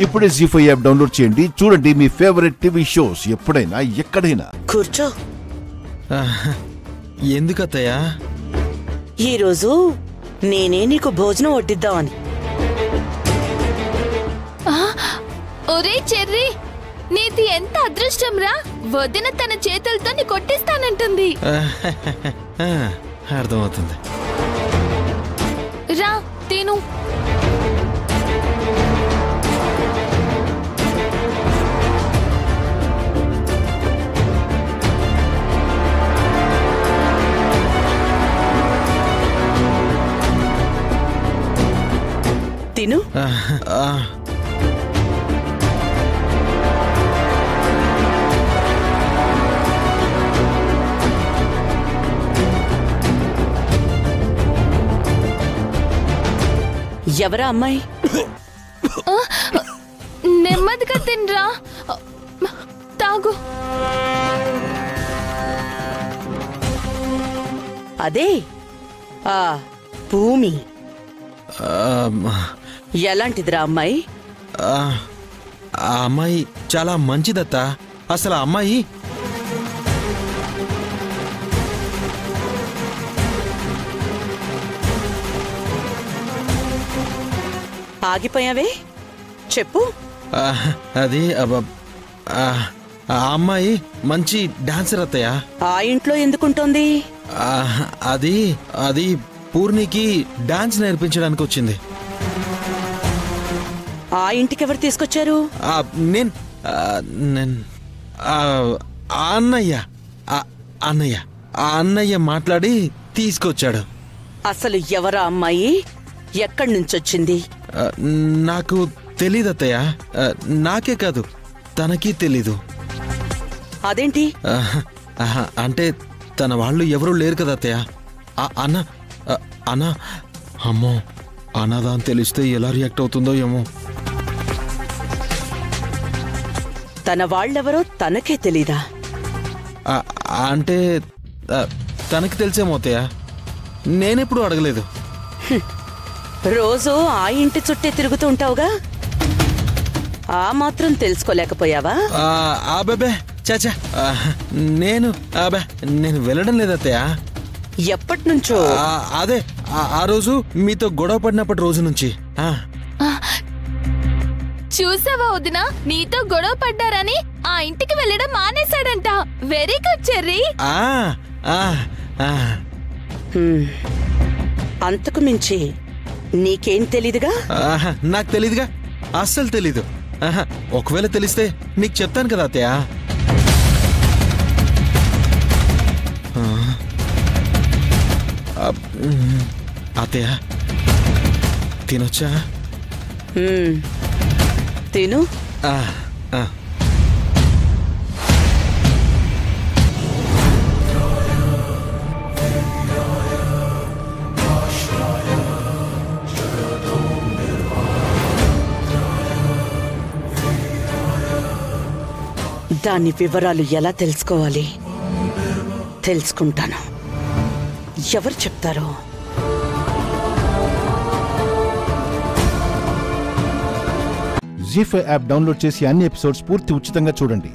ఇప్పుడే జీ5 app download చేయండి. చూడండి మీ ఫేవరెట్ టీవీ షోస్ ఎప్పుడైనా ఎక్కడైనా. కూర్చో. ఎందుకత్తయ్యా? ఈరోజు నేనే నీకు భోజనం వడ్డిద్దామని. ఒరే చెర్రీ, నీది ఎంత అదృష్టం రా! వదిన తన చేతులతో నీ కొట్టిస్తానంటుంది. అర్థమవుతుంది. రా తిను. తిను. ఎవరా అమ్మాయి? నెమ్మదిగా తినరా, తాగు. అదే ఆ భూమి. ఎలాంటిదిరా అమ్మాయి? ఆ అమ్మాయి చాలా మంచిదత్తా. అసలు ఆ అమ్మాయి ఆగిపోయావే, చెప్పు. అది ఆ అమ్మాయి మంచి డాన్సర్ అత్తయ్య. ఆ ఇంట్లో ఎందుకుంటోంది? అది అది పూర్ణికి డాన్స్ నేర్పించడానికి వచ్చింది. ఆ ఇంటికి ఎవరు తీసుకొచ్చారు? అన్నయ్య అన్నయ్య అన్నయ్య మాట్లాడి తీసుకొచ్చాడు. అసలు ఎవరా అమ్మాయి? ఎక్కడి నుంచొచ్చింది? నాకు తెలీదత్తయ్య. నాకే కాదు, తనకి తెలీదు. అదేంటి? అంటే తన వాళ్ళు ఎవరూ లేరు కదా అత్తయ్య. అన్న అన్న అమ్మో, అన్నదా అని తెలిస్తే ఎలా రియాక్ట్ అవుతుందో ఏమో. తన వాళ్ళెవరో తనకే తెలీదా? అంటే తనకి తెలిసేమో అత్తయ్య, నేనెప్పుడు అడగలేదు. రోజు ఆ ఇంటి చుట్టే తిరుగుతూ ఉంటావుగా, ఆ మాత్రం తెలుసుకోలేకపోయావా? అబ్బే చాచా, నేను వెళ్ళడం లేదత్తయ్య. ఎప్పటి నుంచో? అదే ఆ రోజు మీతో గొడవ పడినప్పటి రోజు నుంచి. చూసావా వదినా, నీతో గొడవ పడ్డారని ఆ ఇంటికి వెళ్ళడం మానేశాడంట. Very good cherry. అంతకు మించి నీకేం తెలీదుగా? నాకు తెలీదుగా, అస్సలు తెలీదు. ఒకవేళ తెలిస్తే నీకు చెప్తాను కదా అత్తయ్య. అత్తయ్య తినొచ్చా? తిను. దాని వివరాలు ఎలా తెలుసుకోవాలి? తెలుసుకుంటాను. ఎవరు చెప్తారో? జీ5 యాప్ డౌన్లోడ్ చేసి అన్ని ఎపిసోడ్స్ పూర్తి ఉచితంగా చూడండి.